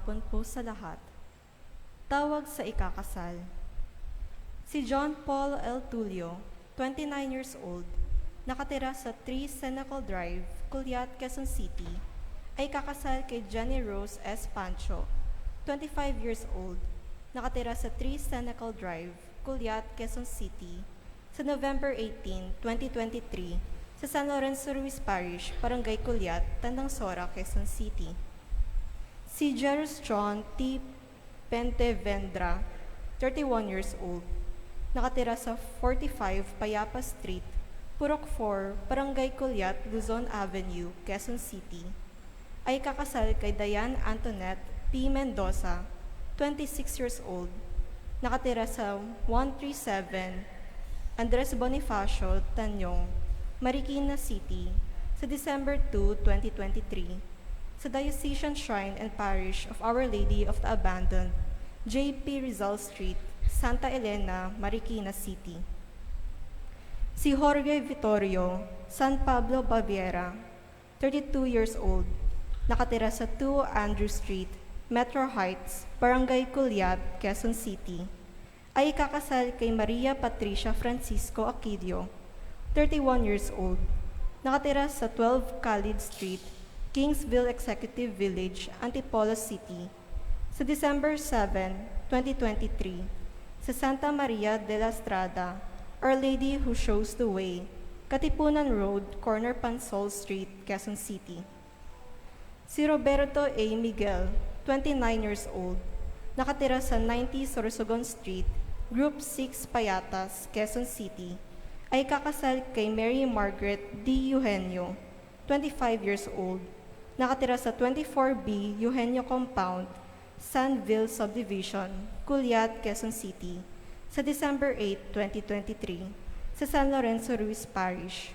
hapon po sa lahat. Tawag sa ikakasal. Si John Paul L. Tulio, 29 years old, nakatira sa 3 Senecal Drive, Culiat, Quezon City, ay kakasal kay Jenny Rose S. Pancho, 25 years old, nakatira sa 3 Senecal Drive, Culiat, Quezon City, sa November 18, 2023, sa San Lorenzo Ruiz Parish, Barangay Culiat, Tandang Sora, Quezon City. Si Jerus John T. Pentevendra, 31 years old, nakatira sa 45 Payapa Street, Purok 4, Barangay Culiat, Luzon Avenue, Quezon City, ay kakasal kay Diane Antoinette P. Mendoza, 26 years old, nakatira sa 137 Andres Bonifacio, Tanyong, Marikina City, sa December 2, 2023, sa Diocesan Shrine and Parish of Our Lady of the Abandoned, J.P. Rizal Street, Santa Elena, Marikina City. Si Jorge Vittorio San Pablo Baviera, 32 years old, nakatira sa 2 Andrew Street, Metro Heights, Barangay Culiat, Quezon City, ay kakasal kay Maria Patricia Francisco Aquilio, 31 years old, nakatira sa 12 Khalid Street, Kingsville Executive Village, Antipolo City, sa December 7, 2023, sa Santa Maria de la Estrada, Our Lady Who Shows the Way, Katipunan Road, Corner Pansol Street, Quezon City. Si Roberto A. Miguel, 29 years old, nakatira sa 90 Sorsogon Street, Group 6 Payatas, Quezon City, ay kakasal kay Mary Margaret D. Eugenio, 25 years old, nakatira sa 24B Eugenio Compound, Sanville Subdivision, Culiat, Quezon City, sa December 8, 2023, sa San Lorenzo Ruiz Parish.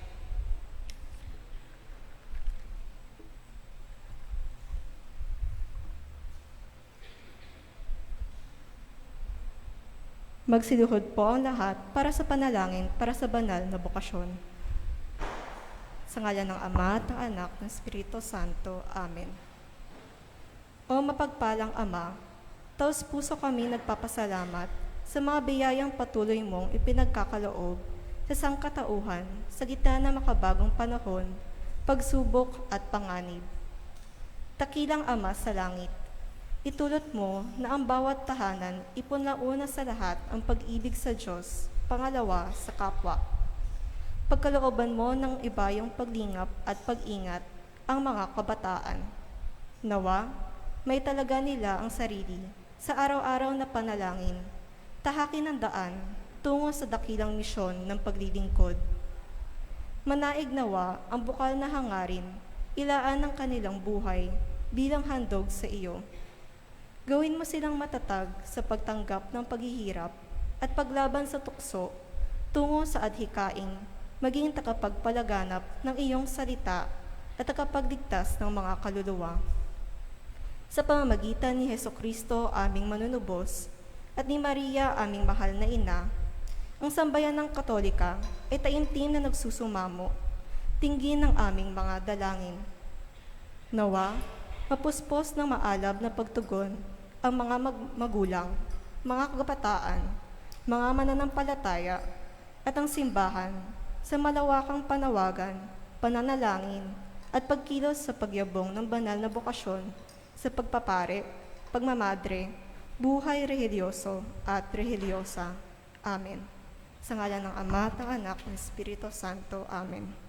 Magsiluhod po ang lahat para sa panalangin para sa banal na bokasyon. Sa ngalan ng Ama at ng Anak ng Espiritu Santo. Amen. O mapagpalang Ama, taos puso kami nagpapasalamat sa mga biyayang patuloy mong ipinagkakaloob sa sangkatauhan sa gitna ng makabagong panahon, pagsubok at panganib. Takilang Ama sa langit, itulot mo na ang bawat tahanan ipunlauna sa lahat ang pag-ibig sa Diyos, pangalawa sa kapwa. Pagkalooban mo ng ibayong paglingap at pag-ingat ang mga kabataan. Nawa, may talaga nila ang sarili sa araw-araw na panalangin, tahakin ang daan tungo sa dakilang misyon ng paglilingkod. Manaig nawa ang bukal na hangarin, ilaan ng kanilang buhay bilang handog sa iyo. Gawin mo silang matatag sa pagtanggap ng paghihirap at paglaban sa tukso tungo sa adhikaing maging takapagpalaganap ng iyong salita at takapagligtas ng mga kaluluwa. Sa pamamagitan ni Hesukristo, aming manunubos, at ni Maria, aming mahal na ina, ang sambayan ng Katolika ay taimtim na nagsusumamo, tinggin ng aming mga dalangin. Nawa, mapuspos ng maalab na pagtugon ang mga magulang, mga kabataan, mga mananampalataya, at ang simbahan sa malawakang panawagan, pananalangin, at pagkilos sa pagyabong ng banal na bokasyon sa pagpapare, pagmamadre, buhay religyoso at religyosa. Amen. Sa ngalan ng Ama at ng Anak ng Espiritu Santo. Amen.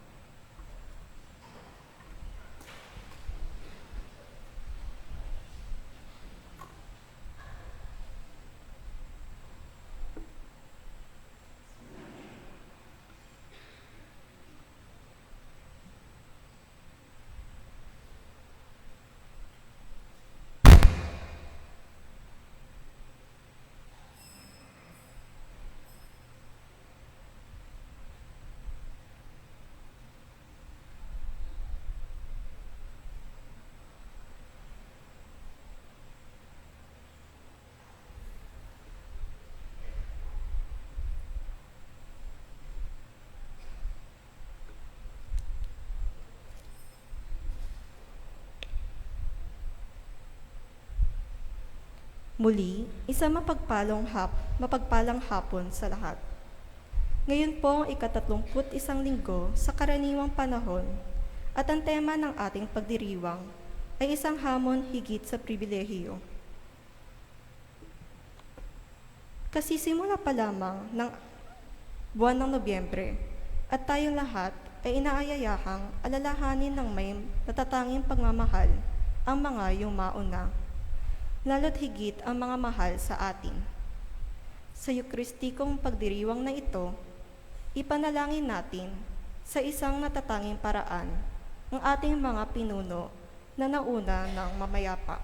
Muli, mapagpalang hapon sa lahat. Ngayon po ang ika-31 linggo sa karaniwang panahon at ang tema ng ating pagdiriwang ay isang hamon higit sa pribilehiyo. Kasisimula pa lamang ng buwan ng Nobyembre at tayong lahat ay inaayayahang alalahanin ng may natatanging pagmamahal ang mga iyong mauna, lalo't higit ang mga mahal sa atin. Sa Eukristikong pagdiriwang na ito, ipanalangin natin sa isang natatanging paraan ang ating mga pinuno na nauna ng mamayapa.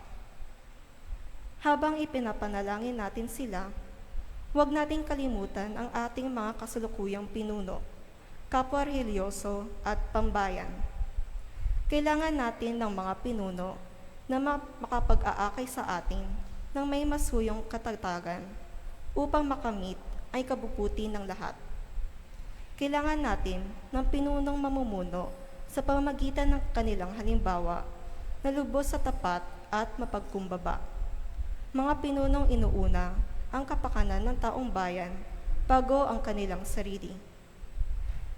Habang ipinapanalangin natin sila, huwag nating kalimutan ang ating mga kasalukuyang pinuno, kapwa religyoso at pambayan. Kailangan natin ng mga pinuno na makapag-aakay sa atin ng may masuyong katatagan upang makamit ay kabubuti ng lahat. Kailangan natin ng pinunong mamumuno sa pamamagitan ng kanilang halimbawa na lubos sa tapat at mapagkumbaba. Mga pinunong inuuna ang kapakanan ng taong bayan bago ang kanilang sarili.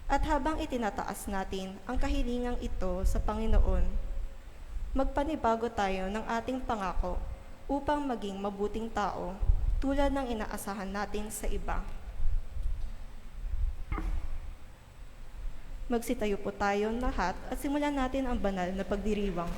At habang itinataas natin ang kahilingang ito sa Panginoon, magpanibago tayo ng ating pangako upang maging mabuting tao tulad ng inaasahan natin sa iba. Magsitayo po tayo lahat at simulan natin ang banal na pagdiriwang.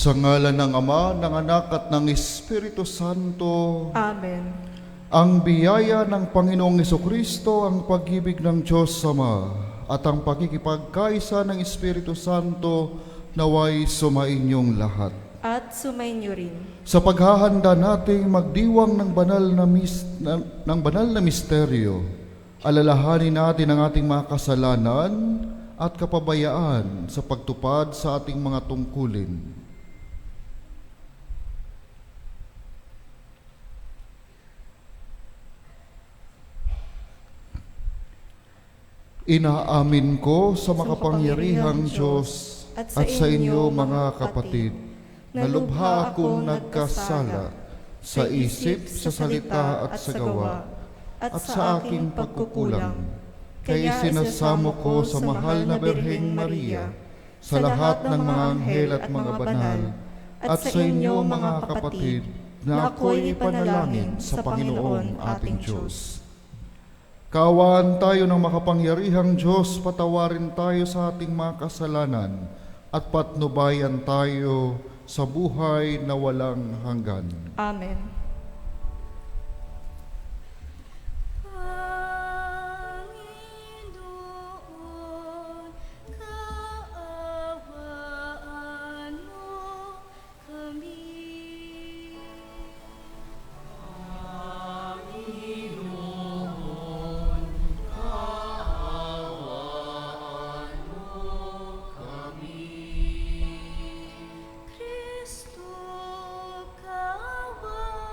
Sa ngalan ng Ama, ng Anak at ng Espiritu Santo. Amen. Ang biyaya ng Panginoong Hesukristo, ang pag-ibig ng Diyos Ama, at ang pakikipagkaisa ng Espiritu Santo naway sumainyong lahat. At sumainyo rin. Sa paghahanda nating magdiwang ng banal na misteryo, alalahanin natin ang ating mga kasalanan at kapabayaan sa pagtupad sa ating mga tungkulin. Inaamin ko sa makapangyarihang Diyos at sa inyo mga kapatid, na lubha akong nagkasala sa isip, sa salita at sa gawa, at sa aking pagkukulang. Kaya sinasamo ko sa mahal na Birheng Maria, sa lahat ng mga anghel at mga banal, at sa inyo mga kapatid, na ako'y ipanalangin sa Panginoon ating Diyos. Kaawaan tayo ng makapangyarihang Diyos, patawarin tayo sa ating mga kasalanan at patnubayan tayo sa buhay na walang hanggan. Amen. Panginoon, kaawaan mo kami. Kristo, kaawaan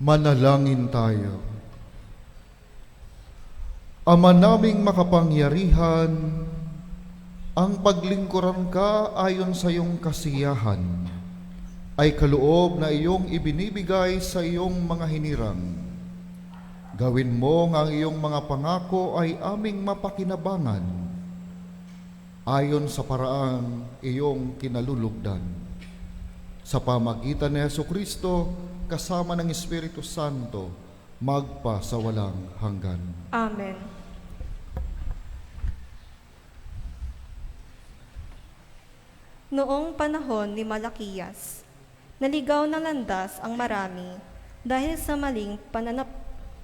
Manalangin tayo. Ama naming makapangyarihan, ang paglingkuran ka ayon sa iyong kasiyahan ay kaloob na iyong ibinibigay sa iyong mga hinirang. Gawin mo nga ang iyong mga pangako ay aming mapakinabangan ayon sa paraang iyong kinalulugdan. Sa pamagitan ni Jesucristo, kasama ng Espiritu Santo, magpa sa walang hanggan. Amen. Noong panahon ni Malakiyas, naligaw ng landas ang marami dahil sa maling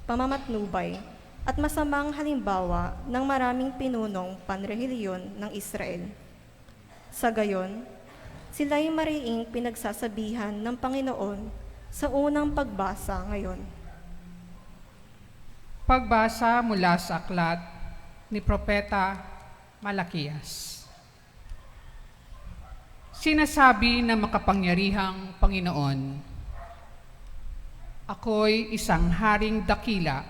pamamatnubay at masamang halimbawa ng maraming pinunong panrehilyon ng Israel. Sa gayon, sila'y mariing pinagsasabihan ng Panginoon sa unang pagbasa ngayon. Pagbasa mula sa aklat ni Propeta Malakiyas. Sinasabi ng makapangyarihang Panginoon, ako'y isang haring dakila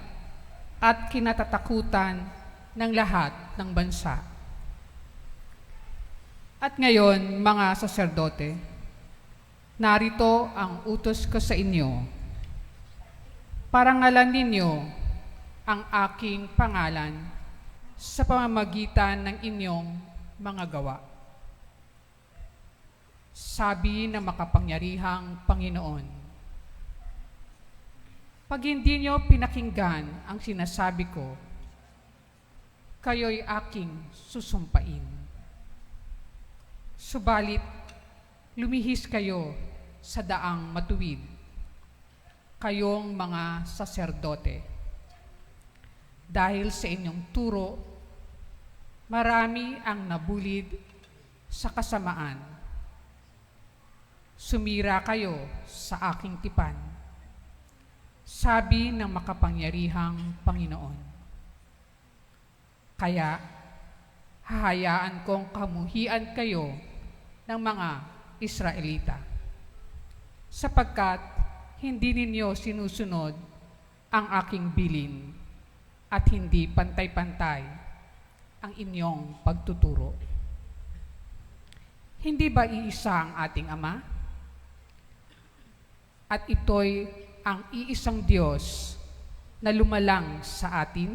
at kinatatakutan ng lahat ng bansa. At ngayon, mga saserdote, narito ang utos ko sa inyo. Parangalan ninyo ang aking pangalan sa pamamagitan ng inyong mga gawa. Sabi ng makapangyarihang Panginoon, pag hindi nyo pinakinggan ang sinasabi ko, kayo'y aking susumpain. Subalit, lumihis kayo sa daang matuwid, kayong mga saserdote. Dahil sa inyong turo, marami ang nabulid sa kasamaan. Sumira kayo sa aking tipan, sabi ng makapangyarihang Panginoon. Kaya, hahayaan kong kamuhian kayo ng mga Israelita, sapagkat hindi ninyo sinusunod ang aking bilin at hindi pantay-pantay ang inyong pagtuturo. Hindi ba iisa ang ating Ama? At ito'y ang iisang Diyos na lumalang sa atin?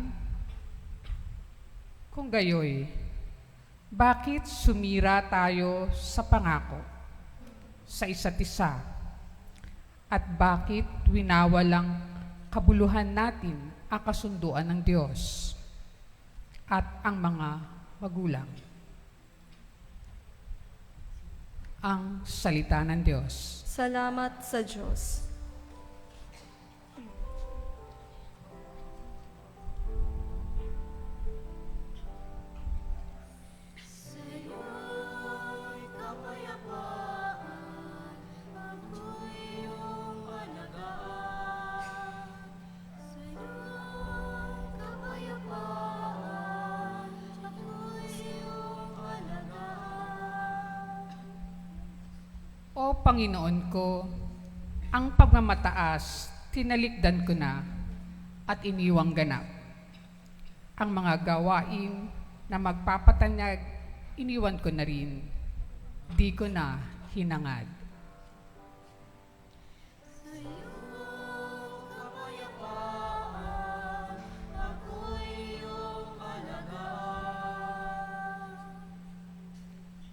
Kung gayoy, bakit sumira tayo sa pangako sa isa't isa? At bakit winawalang kabuluhan natin ang kasunduan ng Diyos at ang mga magulang? Ang salita ng Diyos. Salamat sa Diyos. Sa'yo'y kapayapaan, ako'y iyong alagaan. Sa'yo'y kapayapaan, ako'y iyong alagaan. O Panginoon ko, ang pagmamataas, tinalikdan ko na at iniwang ganap. Ang mga gawain na magpapatanyag, iniwan ko na rin. Di ko na hinangad. Sa'yong kapayapaan, ako'y iyong alagaan.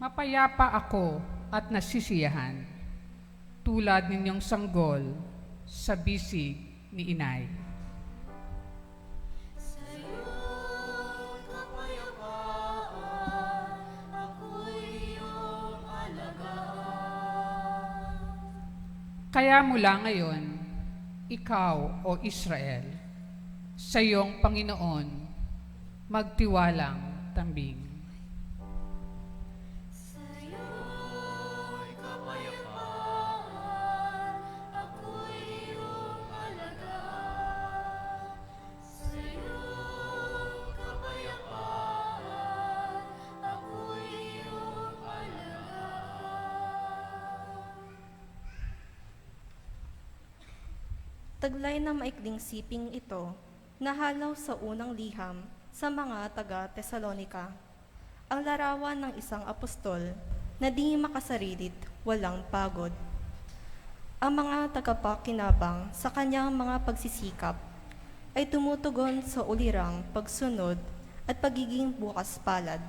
Mapayapa ako at nasisiyahan, tulad ninyong sanggol sa bisig ni inay. Sa'yong kapayapaan, ako'y iyong alagaan. Kaya mula ngayon, ikaw, O Israel, sa iyong Panginoon, magtiwalang tambing. Sa'yo'y kapayapaan, ako'y iyong alagaan. Sa'yo'y kapayapaan, ako'y iyong alagaan. Taglay na maikling siping ito, nahalaw sa unang liham sa mga taga-Tesalonika. Ang larawan ng isang apostol na di makasarilit, walang pagod. Ang mga tagapakinabang sa kanyang mga pagsisikap ay tumutugon sa ulirang pagsunod at pagiging bukas palad.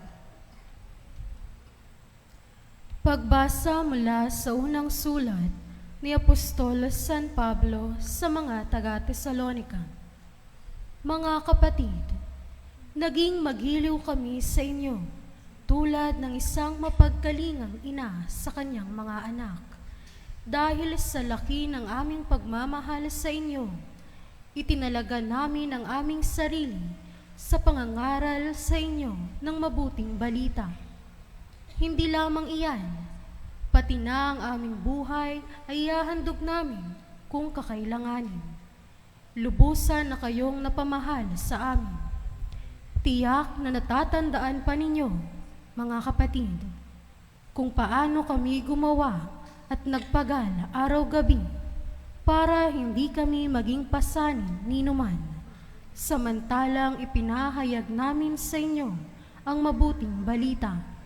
Pagbasa mula sa unang sulat ni Apostol San Pablo sa mga taga-Tesalonika. Mga kapatid, naging magiliw kami sa inyo, tulad ng isang mapagkalingang ina sa kanyang mga anak. Dahil sa laki ng aming pagmamahal sa inyo, itinalaga namin ang aming sarili sa pangangaral sa inyo ng mabuting balita. Hindi lamang iyan, pati na ang aming buhay ay ihahandog namin kung kakailanganin. Lubusan na kayong napamahal sa amin. Tiyak na natatandaan pa ninyo, mga kapatid, kung paano kami gumawa at nagpagal araw-gabi para hindi kami maging pasanin ni numan, samantalang ipinahayag namin sa inyo ang mabuting balita.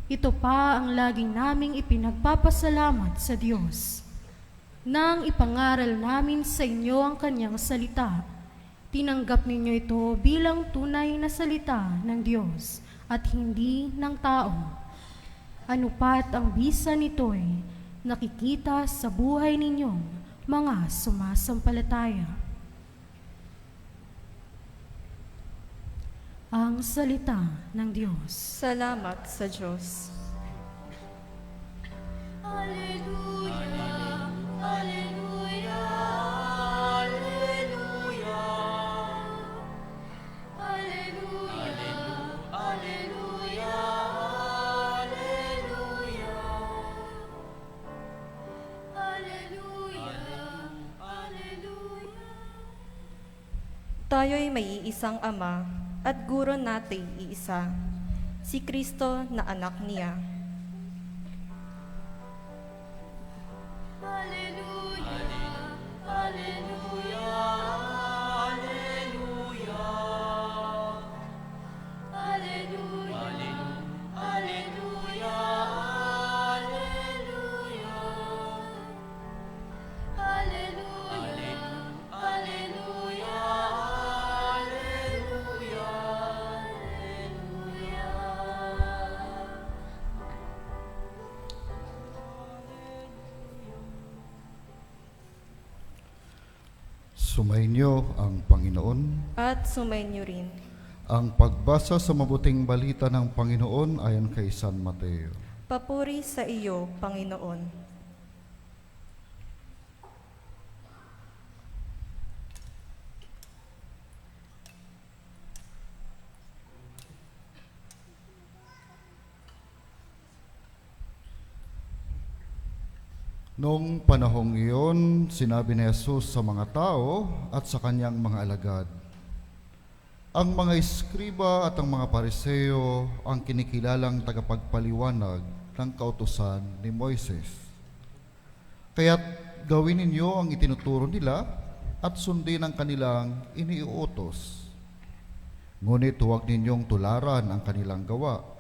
Ito pa ang laging naming ipinagpapasalamat sa Diyos. Nang ipangaral namin sa inyo ang kanyang salita, tinanggap ninyo ito bilang tunay na salita ng Diyos at hindi ng tao. Ano pat ang bisa nito'y nakikita sa buhay ninyong mga sumasampalataya. Ang salita ng Diyos. Salamat sa Diyos. Alleluia, alleluia, alleluia. Alleluia, alleluia, alleluia. Alleluia, alleluia. Tayo'y may iisang Ama at guro nating iisa, si Kristo na anak niya. Alleluia, alleluia, alleluia. Alleluia, alleluia, alleluia. Alleluia, alleluia, alleluia, alleluia. Sumainyo ang Panginoon. At sumainyo rin. Ang pagbasa sa mabuting balita ng Panginoon ayon kay San Mateo. Papuri sa iyo, Panginoon. Noong panahong iyon, sinabi ni Jesus sa mga tao at sa kanyang mga alagad, ang mga eskriba at ang mga pariseo ang kinikilalang tagapagpaliwanag ng kautusan ni Moises. Kaya't gawin ninyo ang itinuturo nila at sundin ang kanilang iniuutos. Ngunit huwag ninyong tularan ang kanilang gawa,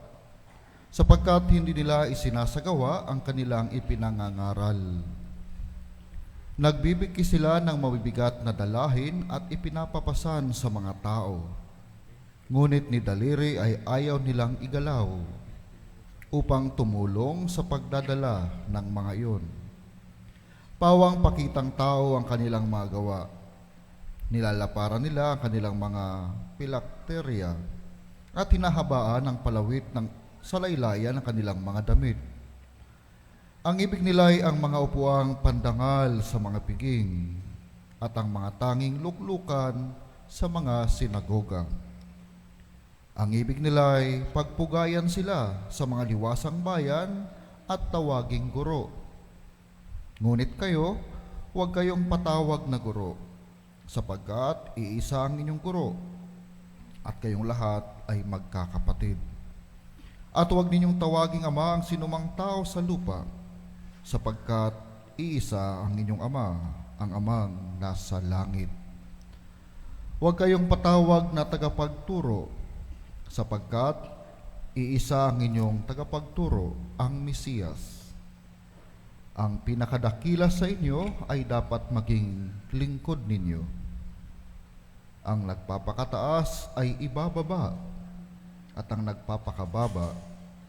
sapagkat hindi nila isinasagawa ang kanilang ipinangangaral. Nagbibigki sila ng mabibigat na dalahin at ipinapapasan sa mga tao. Ngunit ni daliri ay ayaw nilang igalaw upang tumulong sa pagdadala ng mga iyon. Pawang pakitang tao ang kanilang mga gawa. Nilalaparan nila ang kanilang mga pilakterya at hinahabaan ang palawit ng salaylayan ng kanilang mga damit. Ang ibig nila ay ang mga upuang pandangal sa mga piging at ang mga tanging luklukan sa mga sinagoga. Ang ibig nila ay pagpugayan sila sa mga liwasang bayan at tawaging guro. Ngunit kayo, huwag kayong patawag na guro, sapagkat iisa ang inyong guro, at kayong lahat ay magkakapatid. At huwag ninyong tawaging ama ang sinumang tao sa lupa, sapagkat iisa ang inyong Ama ang amang nasa langit. Huwag kayong patawag na tagapagturo, sapagkat iisa ang inyong tagapagturo, ang Mesiyas. Ang pinakadakila sa inyo ay dapat maging lingkod ninyo. Ang nagpapakataas ay ibababa, at ang nagpapakababa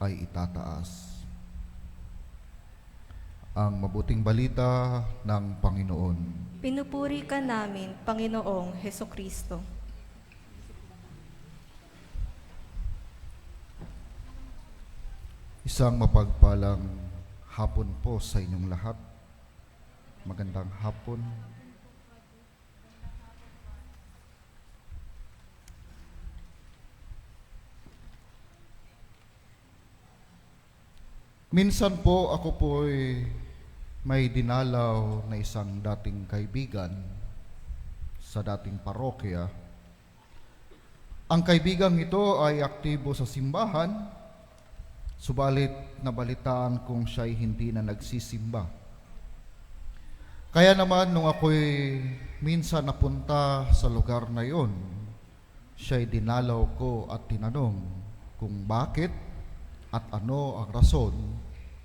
ay itataas. Ang mabuting balita ng Panginoon. Pinupuri ka namin, Panginoong Hesukristo. Isang mapagpalang hapon po sa inyong lahat. Magandang hapon. Minsan po ako po'y may dinalaw na isang dating kaibigan sa dating parokya. Ang kaibigang ito ay aktibo sa simbahan, subalit nabalitaan kong siya'y hindi na nagsisimba. Kaya naman nung ako'y minsan napunta sa lugar na yon, siya'y dinalaw ko at tinanong kung bakit at ano ang rason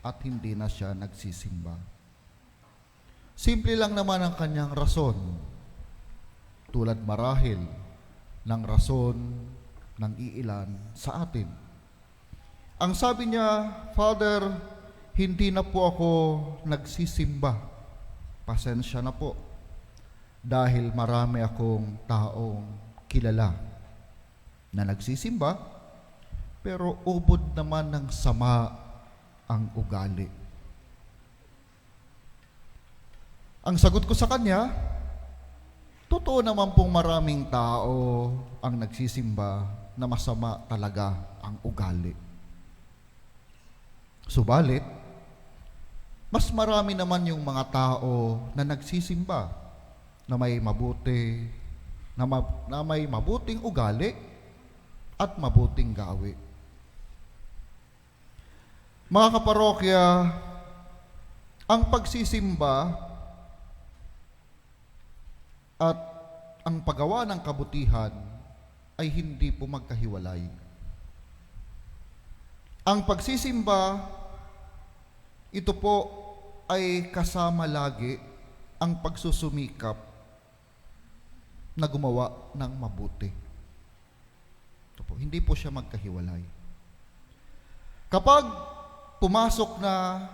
at hindi na siya nagsisimba. Simple lang naman ang kanyang rason, tulad marahil ng rason ng iilan sa atin. Ang sabi niya, Father, hindi na po ako nagsisimba. Pasensya na po. Dahil marami akong taong kilala na nagsisimba, pero ubod naman ng sama ang ugali. Ang sagot ko sa kanya, totoo naman pong maraming tao ang nagsisimba na masama talaga ang ugali. Subalit, mas marami naman yung mga tao na nagsisimba na may mabuti, na may mabuting ugali at mabuting gawi. Mga kaparokya, ang pagsisimba at ang paggawa ng kabutihan ay hindi po magkahiwalay. Ang pagsisimba, ito po ay kasama lagi ang pagsusumikap na gumawa ng mabuti. Ito po, hindi po siya magkahiwalay. Kapag pumasok na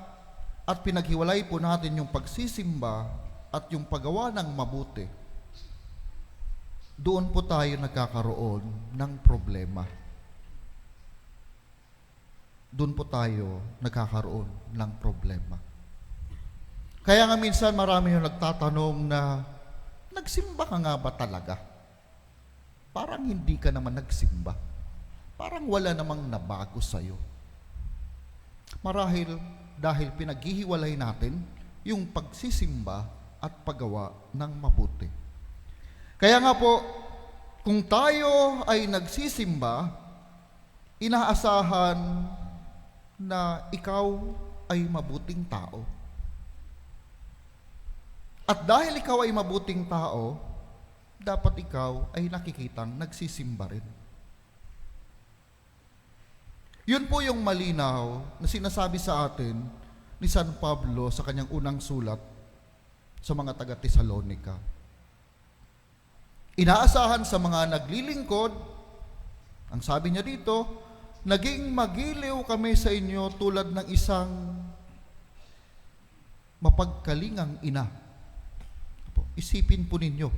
at pinaghiwalay po natin yung pagsisimba at yung paggawa ng mabuti, doon po tayo nagkakaroon ng problema. Doon po tayo nagkakaroon ng problema. Kaya nga minsan marami yung nagtatanong na, nagsimba ka nga ba talaga? Parang hindi ka naman nagsimba. Parang wala namang nabago sa'yo. Marahil dahil pinaghihiwalay natin yung pagsisimba at paggawa ng mabuti. Kaya nga po, kung tayo ay nagsisimba, inaasahan na ikaw ay mabuting tao. At dahil ikaw ay mabuting tao, dapat ikaw ay nakikitang nagsisimba rin. Yun po yung malinaw na sinasabi sa atin ni San Pablo sa kanyang unang sulat sa mga taga-Tesalonica. Inaasahan sa mga naglilingkod, ang sabi niya dito, naging magiliw kami sa inyo tulad ng isang mapagkalingang ina. Isipin po ninyo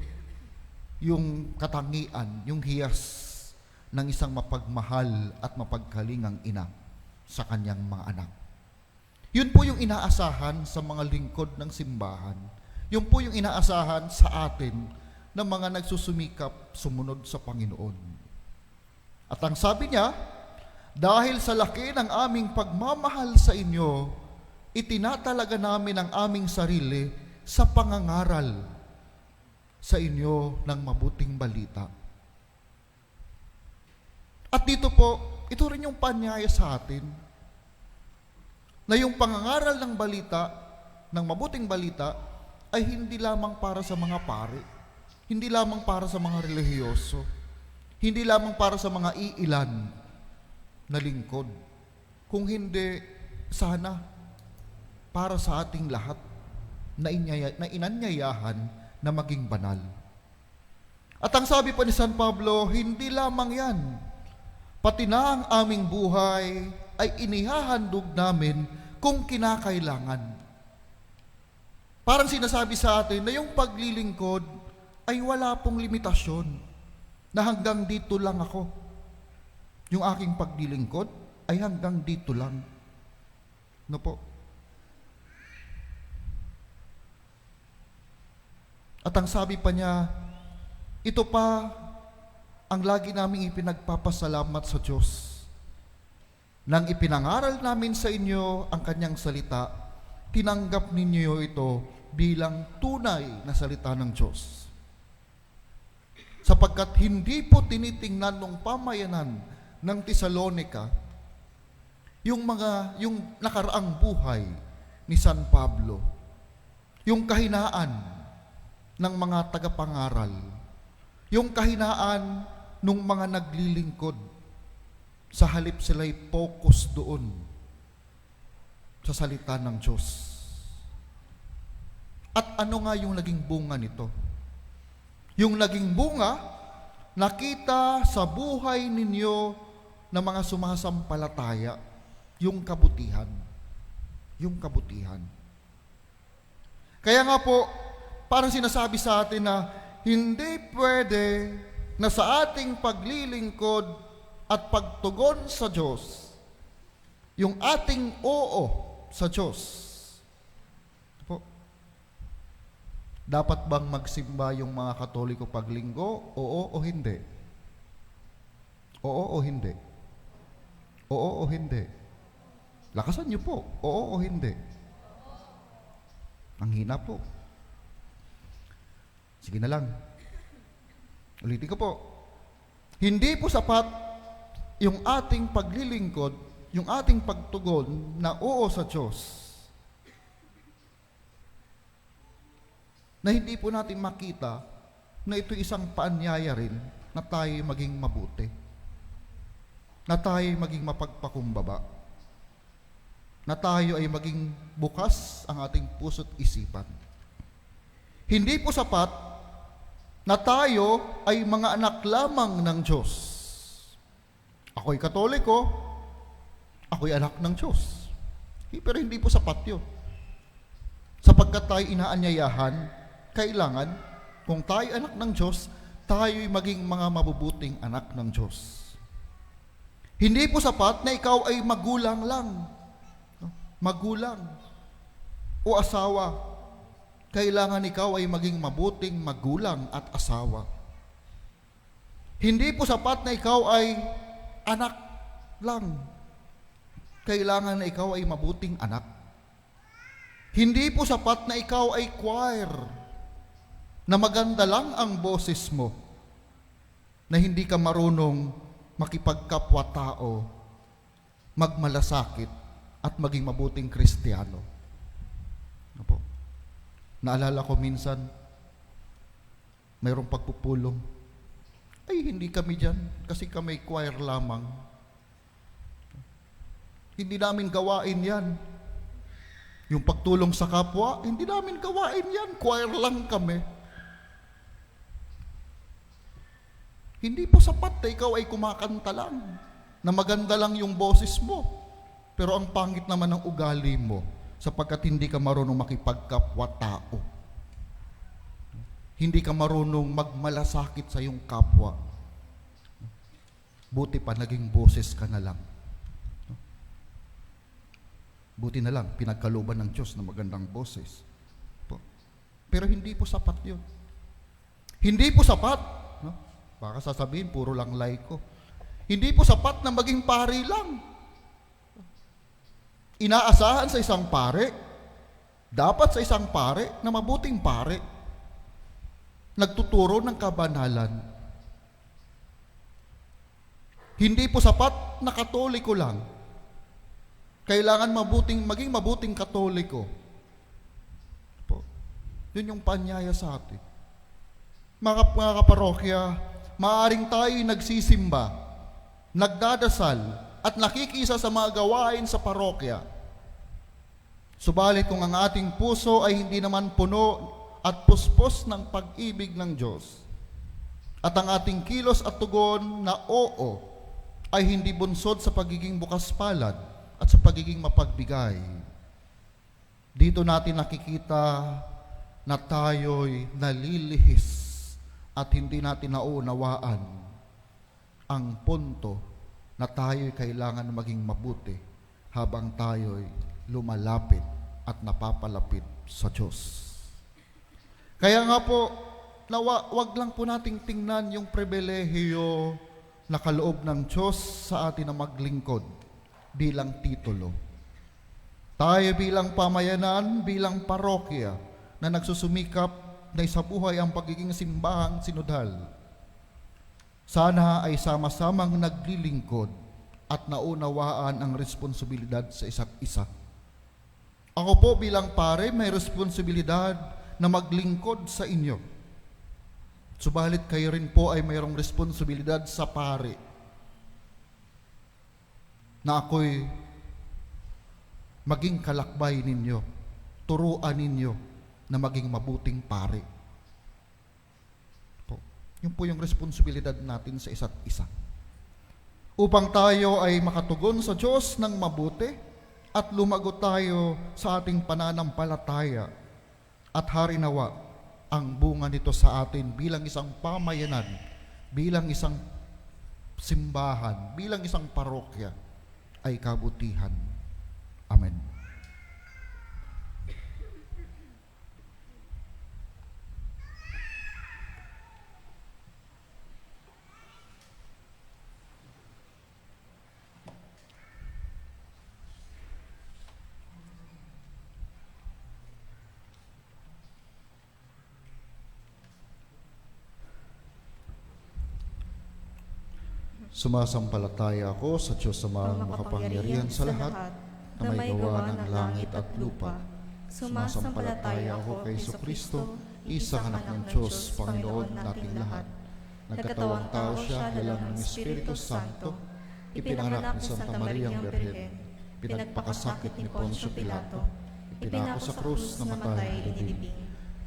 yung katangian, yung hiyas ng isang mapagmahal at mapagkalingang ina sa kanyang mga anak. Yun po yung inaasahan sa mga lingkod ng simbahan. Yun po yung inaasahan sa atin ng mga nagsusumikap sumunod sa Panginoon. At ang sabi niya, dahil sa laki ng aming pagmamahal sa inyo, itinatalaga namin ang aming sarili sa pangangaral sa inyo ng mabuting balita. At dito po, ito rin yung panyaya sa atin na yung pangangaral ng balita, ng mabuting balita, ay hindi lamang para sa mga pari, hindi lamang para sa mga relihiyoso, hindi lamang para sa mga iilan na lingkod, kung hindi sana para sa ating lahat na inanyayahan na maging banal. At ang sabi pa ni San Pablo, hindi lamang yan, pati na ang aming buhay ay inihahandog namin kung kinakailangan. Parang sinasabi sa atin na yung paglilingkod ay wala pong limitasyon, na hanggang dito lang ako. Yung aking paglilingkod ay hanggang dito lang. No po? At ang sabi pa niya, ito pa ang lagi naming ipinagpapasalamat sa Diyos. Nang ipinangaral namin sa inyo ang kanyang salita, tinanggap ninyo ito bilang tunay na salita ng Diyos. Sapagkat hindi po tinitingnan ng pamayanan ng Tesalonica yung nakaraang buhay ni San Pablo, yung kahinaan ng mga tagapangaral, yung kahinaan ng mga naglilingkod. Sa halip sila'y focus doon sa salita ng Diyos. At ano nga yung naging bunga nito? Yung naging bunga, nakita sa buhay ninyo na mga sumasampalataya, yung kabutihan. Yung kabutihan. Kaya nga po, parang sinasabi sa atin na hindi pwede na sa ating paglilingkod at pagtugon sa Diyos, yung ating oo sa Diyos. Po, dapat bang magsimba yung mga Katoliko paglinggo? Oo o hindi? Oo o hindi? Oo o hindi? Lakasan niyo po. Oo o hindi? Ang hina po. Sige na lang. Ulitin ko po. Hindi po sapat yung ating paglilingkod, yung ating pagtugon na oo sa Diyos, na hindi po natin makita na ito isang paanyaya rin na tayo maging mabuti, na tayo maging mapagpakumbaba, na tayo ay maging bukas ang ating puso't isipan. Hindi po sapat na tayo ay mga anak lamang ng Diyos. Ako'y Katoliko, ako'y anak ng Diyos. Pero hindi po sapat yun. Sapagkat tayo inaanyayahan, kailangan, kung tayo anak ng Diyos, tayo'y maging mga mabubuting anak ng Diyos. Hindi po sapat na ikaw ay magulang lang. Magulang o asawa. Kailangan ikaw ay maging mabuting magulang at asawa. Hindi po sapat na ikaw ay anak lang. Kailangan na ikaw ay mabuting anak. Hindi po sapat na ikaw ay choir, na maganda lang ang boses mo, na hindi ka marunong makipagkapwa-tao, magmalasakit, at maging mabuting Kristiyano. Ano po? Naalala ko minsan, mayroong pagpupulong. Ay, hindi kami dyan kasi kami choir lamang. Hindi namin gawain yan. Yung pagtulong sa kapwa, hindi namin gawain yan. Choir lang kami. Hindi po sapat na ikaw ay kumakanta lang, na maganda lang yung boses mo, pero ang pangit naman ng ugali mo, sapagkat hindi ka marunong makipagkapwa-tao. Hindi ka marunong magmalasakit sa iyong kapwa. Buti pa naging boses ka na lang. Buti na lang, pinagkaluban ng Diyos na magandang boses. Pero hindi po sapat yun. Hindi po sapat. No? Baka sasabihin, puro lang laiko. Hindi po sapat na maging pari lang. Inaasahan sa isang pare, dapat sa isang pare na mabuting pare, nagtuturo ng kabanalan. Hindi po sapat na Katoliko lang. Kailangan maging mabuting Katoliko. Po. Yun yung paanyaya sa atin. Mga kaparokya, maaaring tayo'y nagsisimba, nagdadasal, at nakikisa sa mga gawain sa parokya. Subalit kung ang ating puso ay hindi naman puno at puspos ng pag-ibig ng Diyos, at ang ating kilos at tugon na oo ay hindi bunsod sa pagiging bukas palad at sa pagiging mapagbigay, dito natin nakikita na tayo'y nalilihis at hindi natin naunawaan ang punto na tayo'y kailangan maging mabuti habang tayo'y lumalapit at napapalapit sa Diyos. Kaya nga po, wag lang po nating tingnan yung pribilehiyo na kaloob ng Diyos sa atin na maglingkod bilang titulo. Tayo bilang pamayanan, bilang parokya na nagsusumikap na isabuhay ang pagiging simbahang sinodal, sana ay sama-samang naglilingkod at naunawaan ang responsibilidad sa isa't isa. Ako po bilang pare may responsibilidad na maglingkod sa inyo. Subalit kayo rin po ay mayroong responsibilidad sa pare na ako'y maging kalakbay ninyo, turuan ninyo na maging mabuting pare. Yun po yung responsibilidad natin sa isa't isa. Upang tayo ay makatugon sa Diyos ng mabuti at lumago tayo sa ating pananampalataya at harinawa ang bunga nito sa atin bilang isang pamayanan, bilang isang simbahan, bilang isang parokya ay kabutihan. Amen. Sumasampalataya ako sa Diyos sa mga makapangyarihan sa lahat na may gawa ng langit at lupa. Sumasampalataya ako kay Jesucristo, isang anak ng Diyos, Panginoon nating lahat. Nagkatawang tao siya galang ng Espiritu Santo, ipinanganak ni Santa Mariang Birhen, pinagpakasakit ni Poncio Pilato, ipinako sa krus, namatay, dinibing,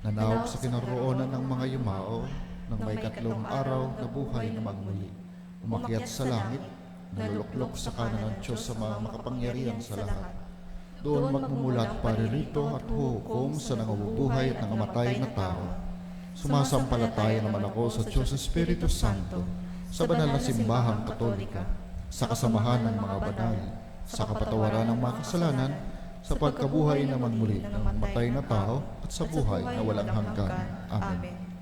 nanawag sa kinaroonan ng mga yumao, nang may katlong araw na buhay na magmuli. Umakyat sa langit, naluluklok sa kanan ng Diyos sa mga makapangyarihan sa lahat. Doon magmumulat pa rito at huhukom sa nangabubuhay at nangamatay na tao. Sumasampalataya naman ako sa Diyos Espiritu Santo, sa banal na simbahang katolika, sa kasamahan ng mga banal, sa kapatawaran ng mga kasalanan, sa pagkabuhay na magmuli ng matay na tao at sa buhay na walang hanggan. Amen.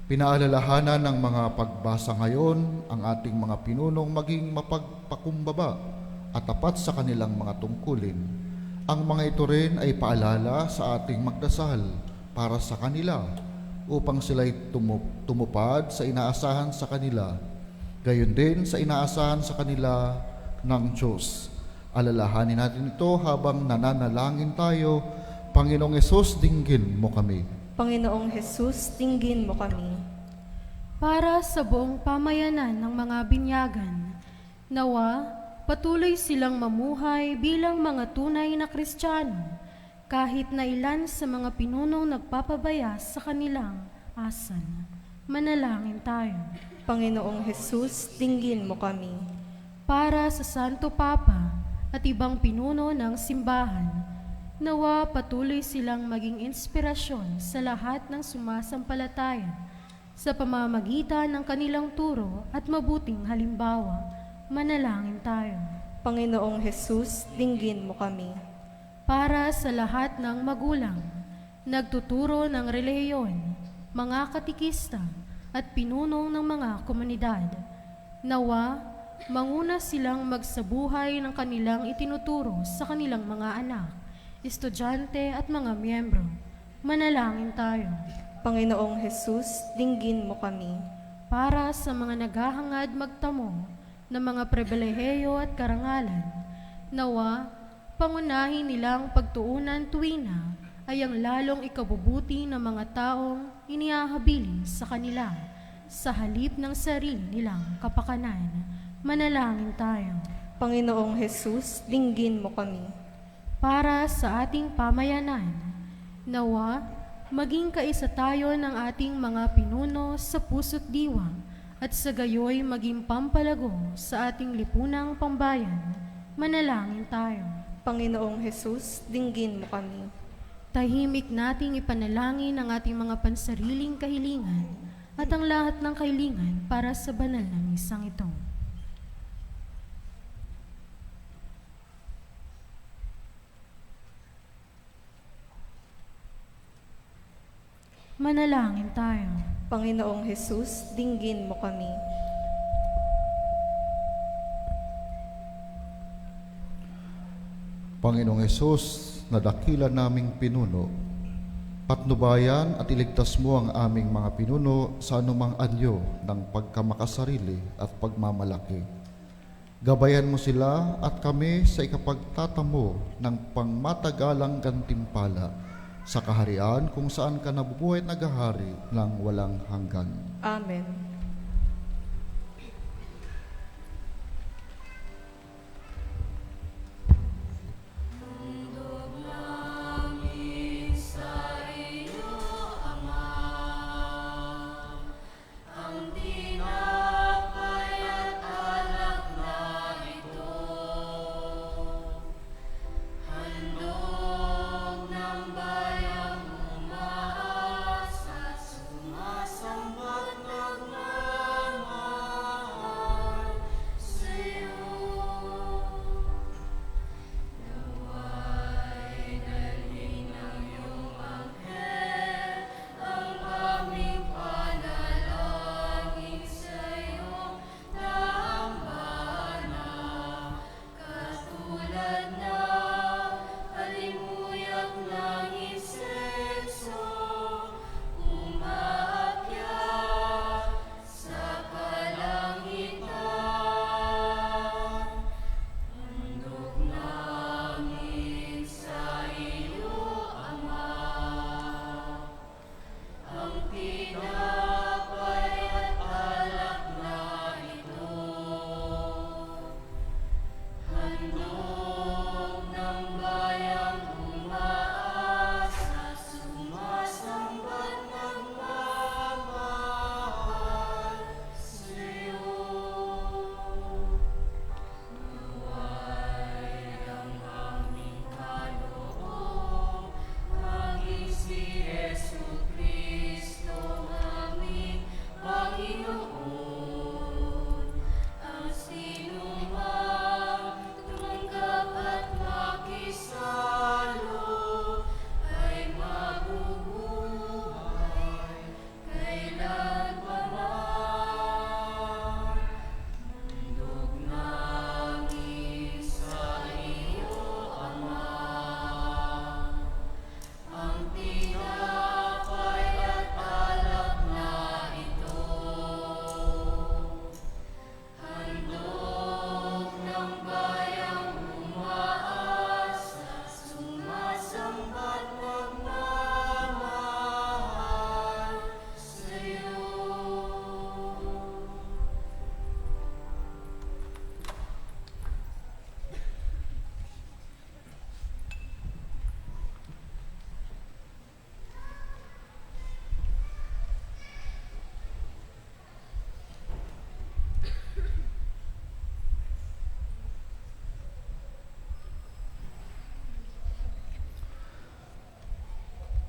Pinaalalahanan ng mga pagbasa ngayon ang ating mga pinunong maging mapagpakumbaba at tapat sa kanilang mga tungkulin. Ang mga ito rin ay paalala sa ating magdasal para sa kanila upang sila'y tumupad sa inaasahan sa kanila, gayon din sa inaasahan sa kanila ng Diyos. Alalahanin natin ito habang nananalangin tayo. Panginoong Hesus, dinggin mo kami. Panginoong Hesus, dinggin mo kami. Para sa buong pamayanan ng mga binyagan, nawa patuloy silang mamuhay bilang mga tunay na Kristiyano, kahit na ilan sa mga pinunong nagpapabaya sa kanilang asan. Manalangin tayo. Panginoong Hesus, dinggin mo kami. Para sa Santo Papa at ibang pinuno ng simbahan, nawa patuloy silang maging inspirasyon sa lahat ng sumasampalataya sa pamamagitan ng kanilang turo at mabuting halimbawa. Manalangin tayo. Panginoong Hesus, dinggin mo kami. Para sa lahat ng magulang, nagtuturo ng relihiyon, mga katikista at pinunong ng mga komunidad, nawa manguna silang magsabuhay ng kanilang itinuturo sa kanilang mga anak, estudyante at mga miyembro. Manalangin tayo. Panginoong Hesus, dinggin mo kami. Para sa mga naghahangad magtamo ng mga pribilehiyo at karangalan, nawa pangunahin nilang pagtuunan tuwina ay ang lalong ikabubuti ng mga taong iniahabilin sa kanila sa halip ng sarili nilang kapakanan. Manalangin tayo. Panginoong Jesus, dinggin mo kami. Para sa ating pamayanan, nawa maging kaisa tayo ng ating mga pinuno sa puso't diwa at sa gayoy maging pampalago sa ating lipunang pambayan. Manalangin tayo. Panginoong Jesus, dinggin mo kami. Tahimik nating ipanalangin ang ating mga pansariling kahilingan at ang lahat ng kahilingan para sa banal na misang ito. Manalangin tayo. Panginoong Jesus, dinggin mo kami. Panginoong Hesus, na dakila naming pinuno, patnubayan at iligtas mo ang aming mga pinuno sa anumang anyo ng pagkamakasarili at pagmamalaki. Gabayan mo sila at kami sa ikapagtatamo ng pangmatagalang gantimpala sa kaharian kung saan ka nabubuhay at nagahari ng walang hanggan. Amen.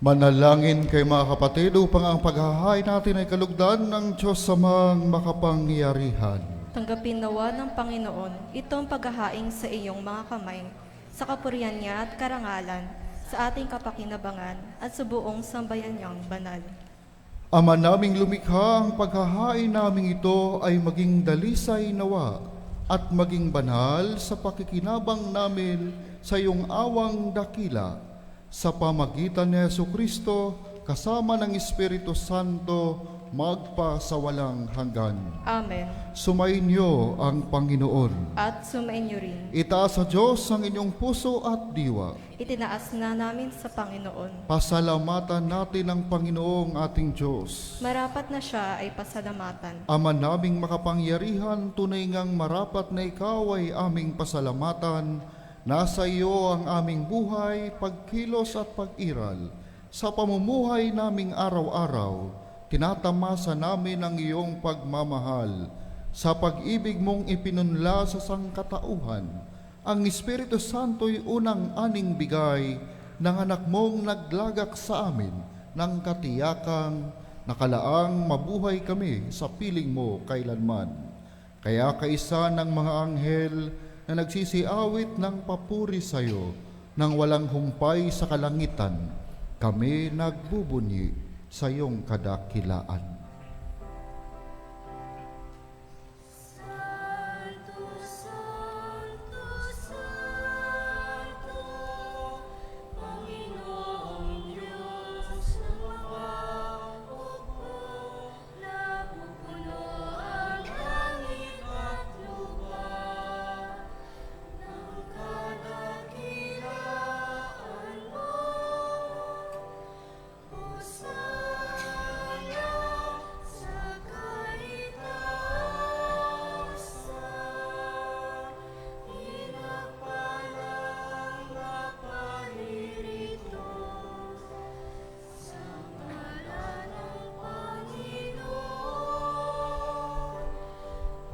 Manalangin kay mga kapatid upang ang paghahain natin ay kalugdan ng Diyos samang makapangyarihan. Tanggapin nawa ng Panginoon itong paghahain sa iyong mga kamay, sa kapurihan niya at karangalan, sa ating kapakinabangan at sa buong sambayan niyang banal. Ama naming lumikha, ang paghahain naming ito ay maging dalisay nawa at maging banal sa pakikinabang namin sa iyong awang dakila, sa pamagitan ni Jesucristo kasama ng Espiritu Santo magpasawalang hanggan. Amen. Sumainyo ang Panginoon. At sumainyo rin. Itaas sa Diyos ang inyong puso at diwa. Itinaas na namin sa Panginoon. Pasalamatan natin ang Panginoong ating Diyos. Marapat na siya ay pasalamatan. Ama naming makapangyarihan, tunay ngang marapat na ikaw ay aming pasalamatan. Nasa iyo ang aming buhay, pagkilos at pag-iral. Sa pamumuhay naming araw-araw, tinatamasa namin ang iyong pagmamahal. Sa pag-ibig mong ipinunla sa sangkatauhan, ang Espiritu Santo'y unang aning bigay ng anak mong naglagak sa amin ng katiyakang nakalaang mabuhay kami sa piling mo kailanman. Kaya kaisa ng mga anghel na nagsisiawit ng papuri sa iyo nang walang humpay sa kalangitan, kami nagbubunyi sa iyong kadakilaan. Santo, Santo, Santo, Panginoong Diyos ng mga hukbo, napupuno ang langit at lupa ng kadakilaan mo. Hosana sa kaitaasan, pinagpalang maparirito sa ngalan ng Panginoon.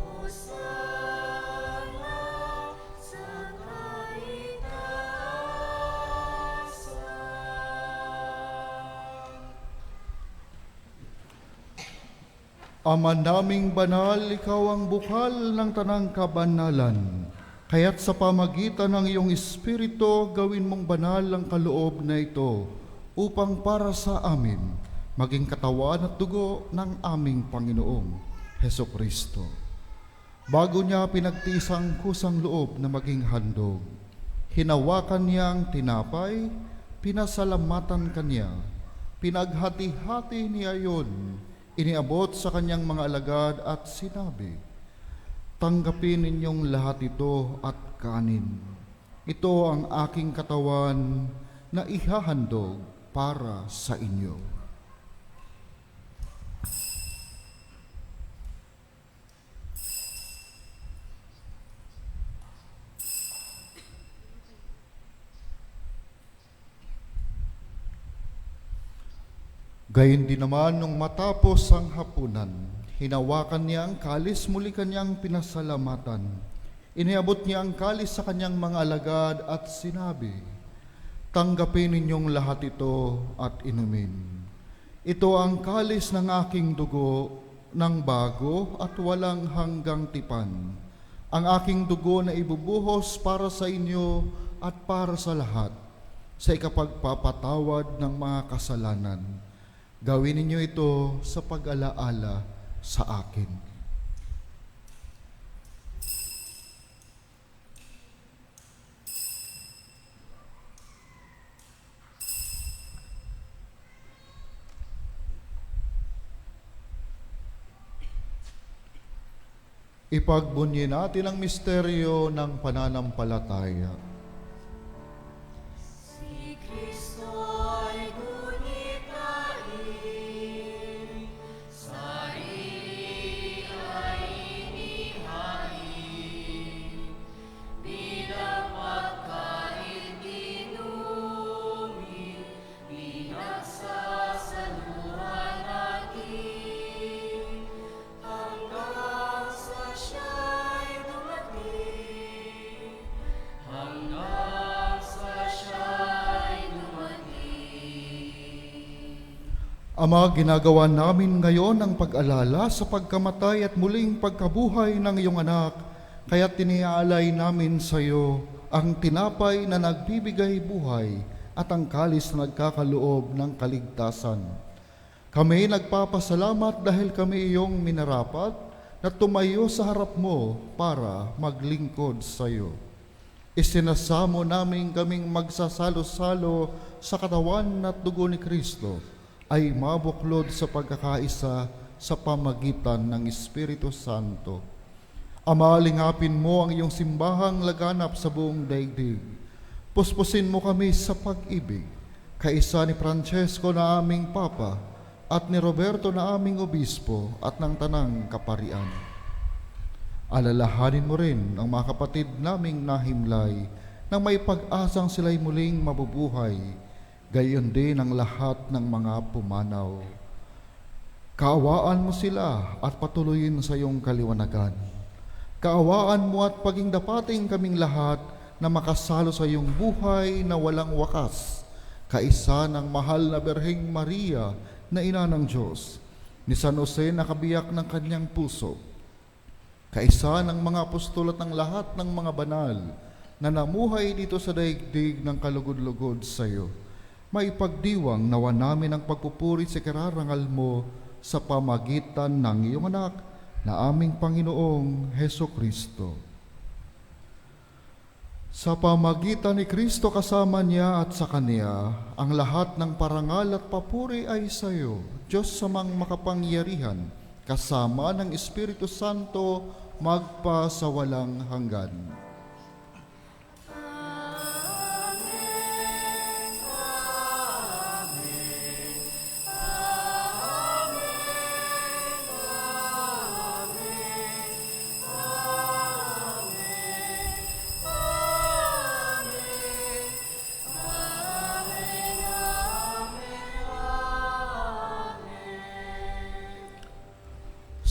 Hosana sa kaitaasan. Ama naming banal, ikaw ang bukal ng tanang kabanalan. Kaya't sa pamagitan ng iyong Espiritu, gawin mong banal ang kaloob na ito upang para sa amin maging katawan at dugo ng aming Panginoong Heso Kristo. Bago niya pinagtisang kusang loob na maging handog, hinawakan niya ang tinapay, pinasalamatan kanya, pinaghati-hati niya yon, iniabot sa kanyang mga alagad at sinabi, "Tanggapin ninyong lahat ito at kanin. Ito ang aking katawan na ihahandog para sa inyo." Gayon din naman nung matapos ang hapunan, hinawakan niya ang kalis, muli kanyang pinasalamatan. Iniabot niya ang kalis sa kanyang mga alagad at sinabi, "Tanggapin ninyong lahat ito at inumin. Ito ang kalis ng aking dugo ng bago at walang hanggang tipan. Ang aking dugo na ibubuhos para sa inyo at para sa lahat, sa ikapagpapatawad ng mga kasalanan. Gawin ninyo ito sa pag-alaala sa akin." Ipagbunyi natin ang misteryo ng pananampalataya. Si Kristo ay gunitain, sarili ay inihain, bilang pagkain inumin, pinagsasaluhan natin, hanggang sa siya'y dumating, hanggang sa siya'y dumating. Ama, ginagawa namin ngayon ang pag-alala sa pagkamatay at muling pagkabuhay ng iyong anak, kaya tiniaalay namin sa iyo ang tinapay na nagbibigay buhay at ang kalis na nagkakaloob ng kaligtasan. Kami nagpapasalamat dahil kami iyong minarapat na tumayo sa harap mo para maglingkod sa iyo. Isinasamo namin kaming magsasalo-salo sa katawan at dugo ni Kristo ay mabuklod sa pagkakaisa sa pamagitan ng Espiritu Santo. Ama, lingapin mo ang iyong simbahang laganap sa buong daigdig. Puspusin mo kami sa pag-ibig, kaisa ni Francesco na aming Papa at ni Roberto na aming Obispo at ng Tanang Kaparian. Alalahanin mo rin ang mga kapatid naming nahimlay nang may pag-asang sila'y muling mabubuhay, gayon din ang lahat ng mga pumanaw. Kaawaan mo sila at patuloyin sa iyong kaliwanagan. Kaawaan mo at paging dapating kaming lahat na makasalo sa iyong buhay na walang wakas, kaisa ng mahal na Birheng Maria na ina ng Diyos, ni San Jose na kabiyak ng kanyang puso, kaisa ng mga apostol at ng lahat ng mga banal na namuhay dito sa daigdig ng kalugod-lugod sa iyo. Maipagdiwang nawa namin ang pagpupuri sa kararangal mo sa pamagitan ng iyong anak na aming Panginoong Heso Kristo. Sa pamagitan ni Kristo kasama niya at sa Kanya, ang lahat ng parangal at papuri ay sa iyo, Diyos samang makapangyarihan, kasama ng Espiritu Santo, magpa sa walang hanggan.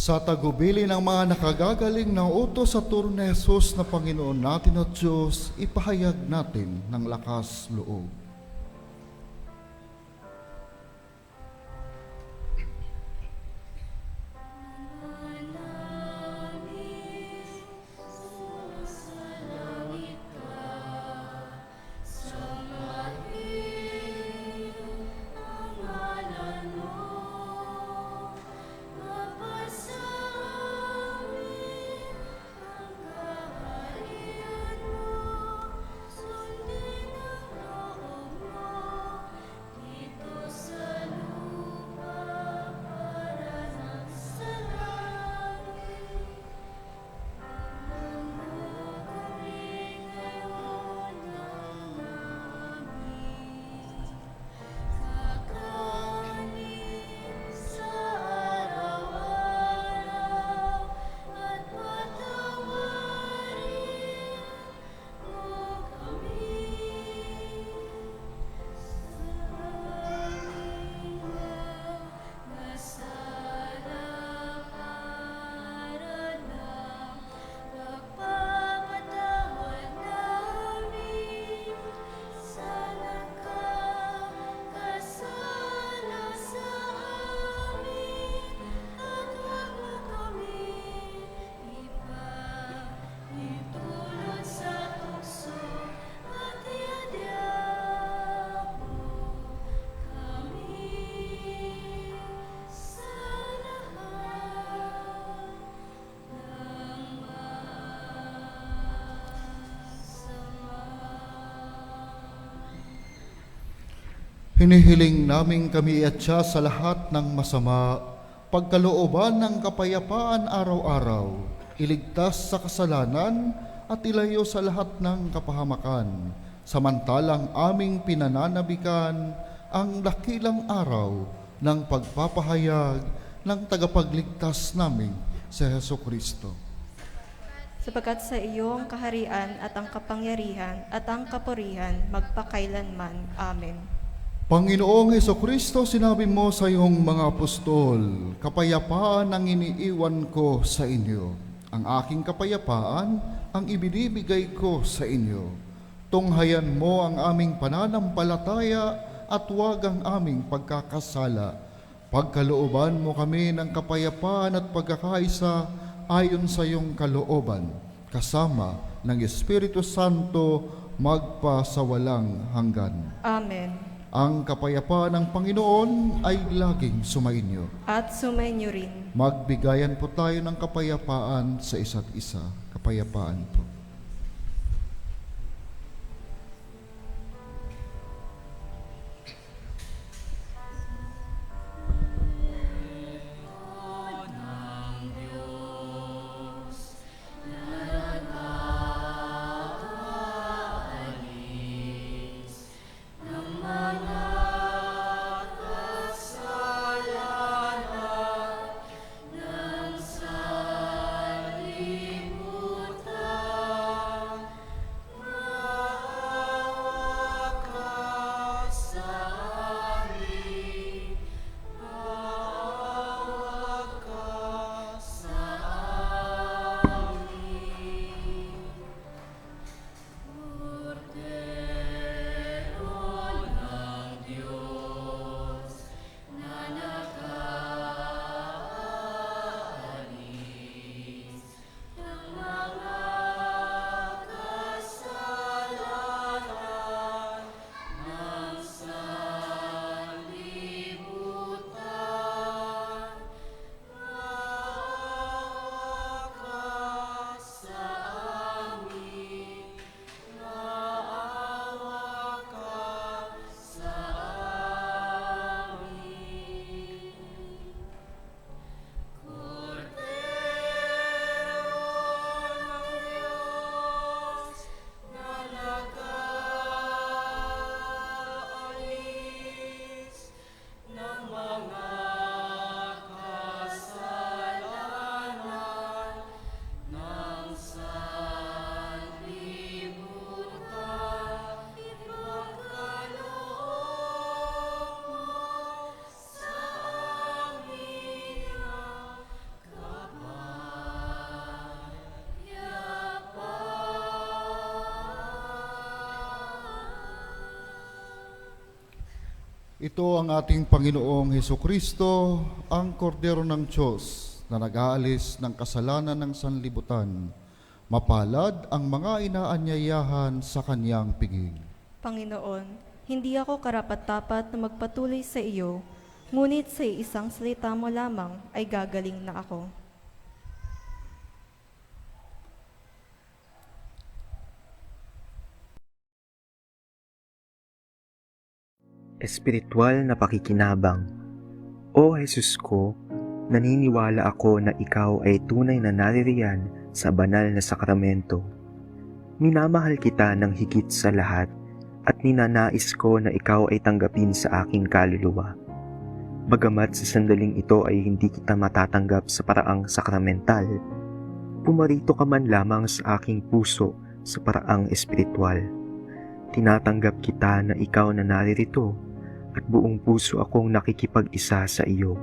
Sa tagubili ng mga nakagagaling na utos sa turno ni Jesus na Panginoon natin at Diyos, ipahayag natin ng lakas loob. Hinihiling namin kami iatsa sa lahat ng masama, pagkalooban ng kapayapaan araw-araw, iligtas sa kasalanan at ilayo sa lahat ng kapahamakan, samantalang aming pinananabikan ang dakilang araw ng pagpapahayag ng tagapagligtas namin sa Heso Kristo. Sapagkat sa iyong kaharian at ang kapangyarihan at ang kapurihan magpakailanman. Amen. Panginoong Hesukristo, sinabi mo sa iyong mga apostol, kapayapaan ang iniiwan ko sa inyo. Ang aking kapayapaan ang ibinibigay ko sa inyo. Tunghayan mo ang aming pananampalataya at huwag ang aming pagkakasala. Pagkalooban mo kami ng kapayapaan at pagkakaisa ayon sa iyong kalooban, kasama ng Espiritu Santo magpa sa walang hanggan. Amen. Ang kapayapaan ng Panginoon ay laging sumainyo. At sumainyo rin. Magbigayan po tayo ng kapayapaan sa isa't isa. Kapayapaan po. Ito ang ating Panginoong Heso Kristo, ang kordero ng Diyos na nag-aalis ng kasalanan ng sanlibutan. Mapalad ang mga inaanyayahan sa kanyang piging. Panginoon, hindi ako karapat-dapat na magpatuloy sa iyo, ngunit sa isang salita mo lamang ay gagaling na ako. Espiritual na pakikinabang. O Jesus ko, naniniwala ako na ikaw ay tunay na naririyan sa banal na sakramento. Minamahal kita ng higit sa lahat at ninanais ko na ikaw ay tanggapin sa aking kaluluwa. Bagamat sa sandaling ito ay hindi kita matatanggap sa paraang sakramental, pumarito ka man lamang sa aking puso sa paraang espiritual. Tinatanggap kita na ikaw na naririto at buong puso akong nakikipag-isa sa iyo.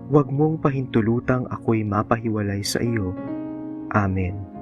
Huwag mong pahintulutang ako'y mapahiwalay sa iyo. Amen.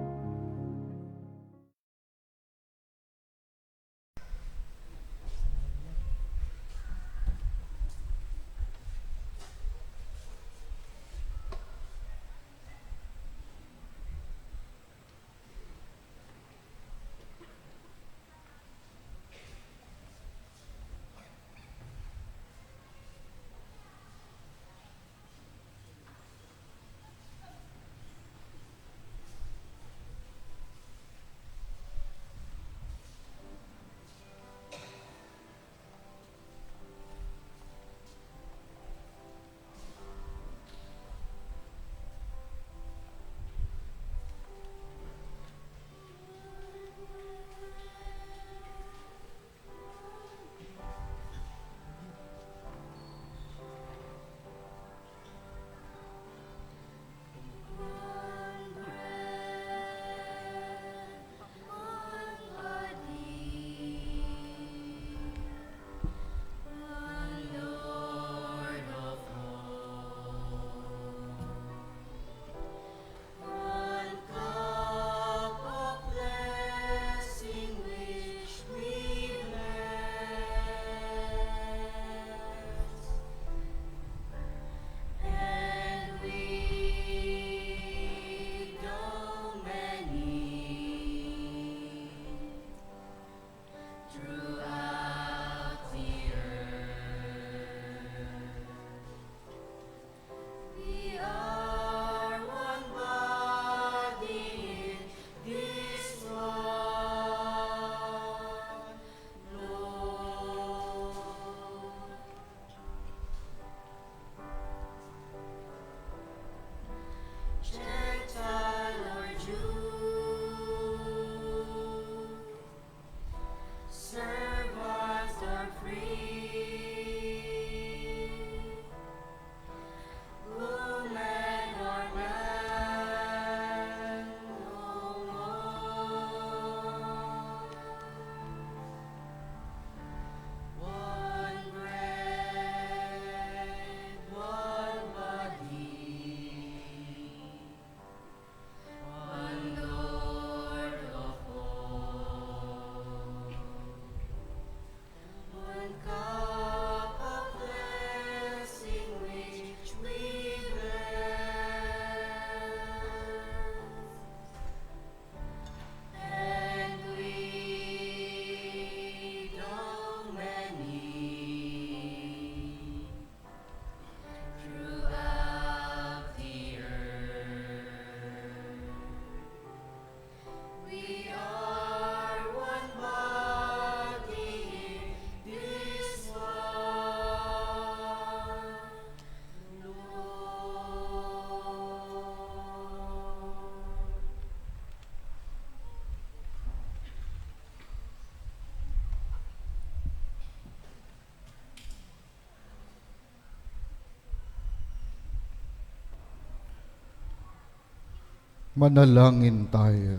Manalangin tayo.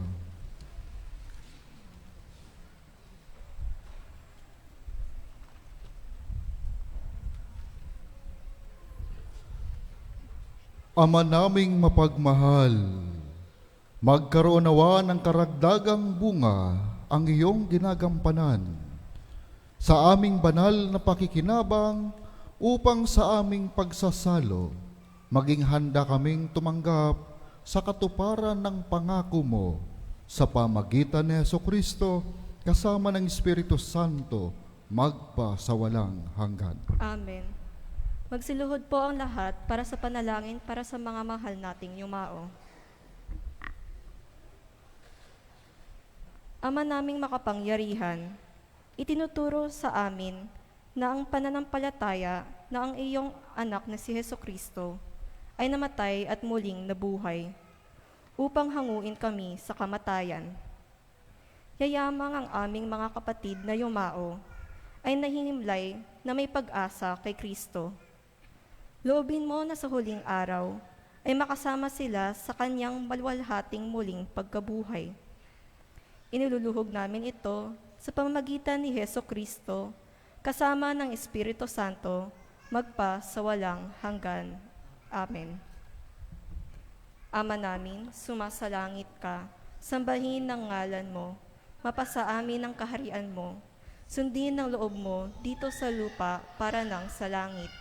Ama naming mapagmahal, magkaroon nawa ng karagdagang bunga ang iyong ginagampanan sa aming banal na pakikinabang upang sa aming pagsasalo, maging handa kaming tumanggap sa katuparan ng pangako mo sa pamagitan ni Jesucristo kasama ng Espiritu Santo magpa sa walang hanggan. Amen. Magsiluhod po ang lahat para sa panalangin para sa mga mahal nating yumao. Ama naming makapangyarihan, itinuturo sa amin na ang pananampalataya na ang iyong anak na si Jesucristo ay namatay at muling nabuhay upang hanguin kami sa kamatayan. Yayamang ang aming mga kapatid na yumao ay nahihimlay na may pag-asa kay Kristo. Loobin mo na sa huling araw ay makasama sila sa kanyang maluwalhating muling pagkabuhay. Iniluluhog namin ito sa pamamagitan ni Jesucristo kasama ng Espiritu Santo magpa sa walang hanggan. Amen. Ama namin, sumasalangit ka, sambahin ng ngalan mo, mapasa amin ang kaharian mo, sundin ang loob mo dito sa lupa para nang sa langit.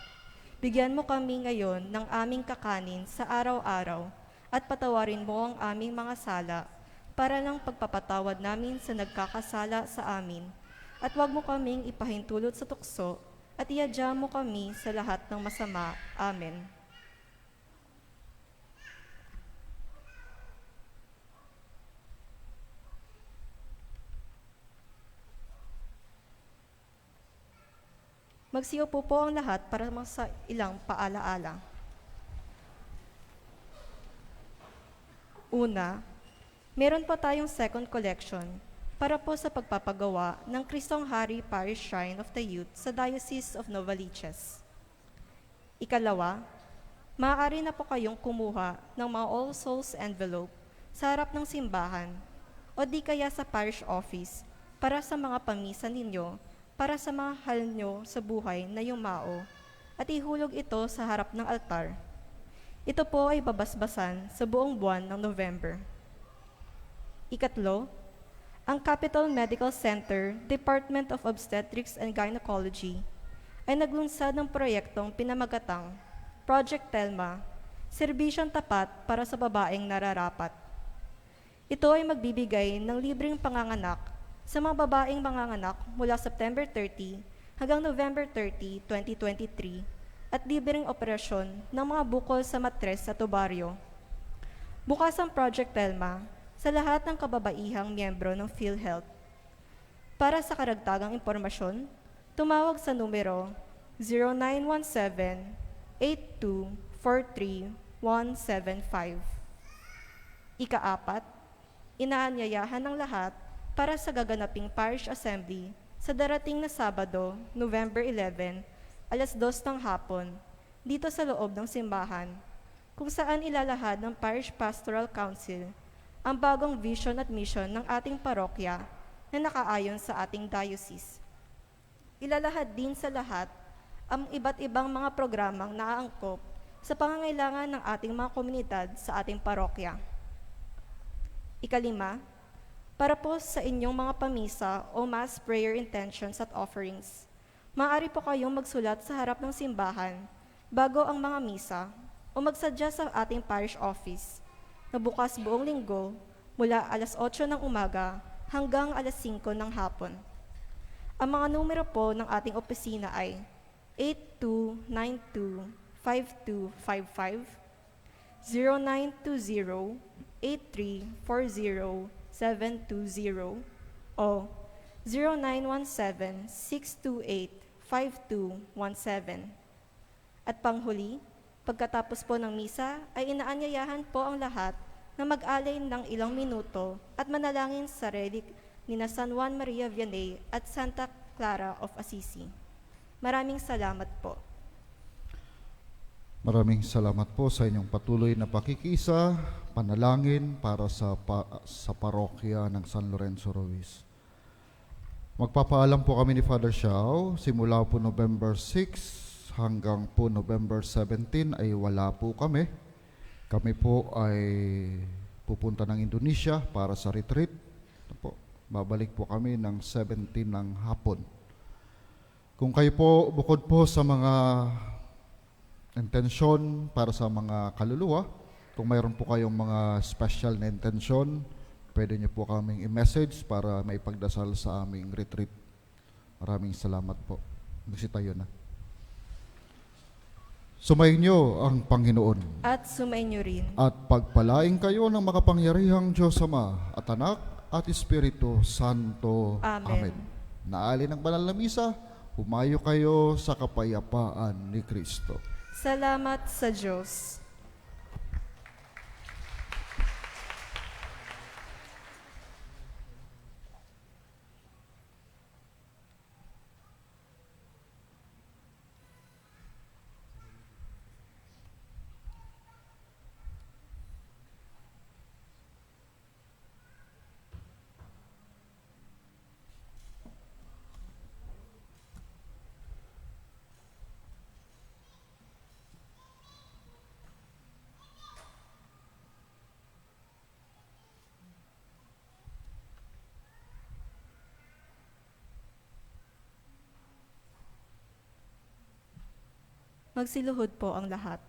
Bigyan mo kami ngayon ng aming kakanin sa araw-araw at patawarin mo ang aming mga sala para ng pagpapatawad namin sa nagkakasala sa amin. At huwag mo kaming ipahintulot sa tukso at iadya mo kami sa lahat ng masama. Amen. Magsiupo po ang lahat para sa ilang paalaala. Una, meron pa tayong second collection para po sa pagpapagawa ng Kristong Hari Parish Shrine of the Youth sa Diocese of Novaliches. Ikalawa, maaari na po kayong kumuha ng mga All Souls envelope sa harap ng simbahan o di kaya sa parish office para sa mga pamisa ninyo para sa mahal nyo sa buhay na yumao at ihulog ito sa harap ng altar. Ito po ay babasbasan sa buong buwan ng November. Ikatlo, ang Capital Medical Center, Department of Obstetrics and Gynecology ay naglunsad ng proyektong pinamagatang Project Telma, Serbisyong Tapat para sa Babaeng Nararapat. Ito ay magbibigay ng libreng panganganak sa mga babaeng manganganak mula September 30 hanggang November 30, 2023 at libreng operasyon ng mga bukol sa matres at obaryo. Bukas ang Project Telma sa lahat ng kababaihang miyembro ng PhilHealth. Para sa karagdagang impormasyon, tumawag sa numero 0917-8243-175. Ika-apat, inaanyayahan ng lahat para sa gaganaping Parish Assembly sa darating na Sabado, November 11, alas 2 ng hapon, dito sa loob ng simbahan, kung saan ilalahad ng Parish Pastoral Council ang bagong vision at mission ng ating parokya na nakaayon sa ating diocese. Ilalahad din sa lahat ang iba't ibang mga programang naaangkop sa pangangailangan ng ating mga komunidad sa ating parokya. Ikalima, para po sa inyong mga pamisa o mass prayer intentions at offerings, maaari po kayong magsulat sa harap ng simbahan bago ang mga misa o magsadya sa ating parish office na bukas buong linggo mula alas 8 ng umaga hanggang alas 5 ng hapon. Ang mga numero po ng ating opisina ay 8292-5255, 0920-8340-720 o 0917-628-5217. At panghuli, pagkatapos po ng misa ay inaanyayahan po ang lahat na mag-alay ng ilang minuto at manalangin sa relic ni na San Juan Maria Vianney at Santa Clara of Assisi. Maraming salamat po. Maraming salamat po sa inyong patuloy na pakikisa, panalangin para sa parokya ng San Lorenzo Ruiz. Magpapaalam po kami ni Father Xiao, simula po November 6 hanggang po November 17 ay wala po kami. Kami po ay pupunta ng Indonesia para sa retreat. Babalik po kami ng 17 ng hapon. Kung kayo po, bukod po sa mga intensyon para sa mga kaluluwa, kung mayroon po kayong mga special na intensyon, pwede niyo po kaming i-message para maipagdasal sa aming retreat. Maraming salamat po. Magsitayo na. Sumainyo ang Panginoon At sumainyo rin. at pagpalaing kayo ng makapangyarihang Diyos Ama at Anak at Espiritu Santo. Amen. Naali ng banal na misa, humayo kayo sa kapayapaan ni Kristo. Salamat sa Diyos. Magsiluhod po ang lahat.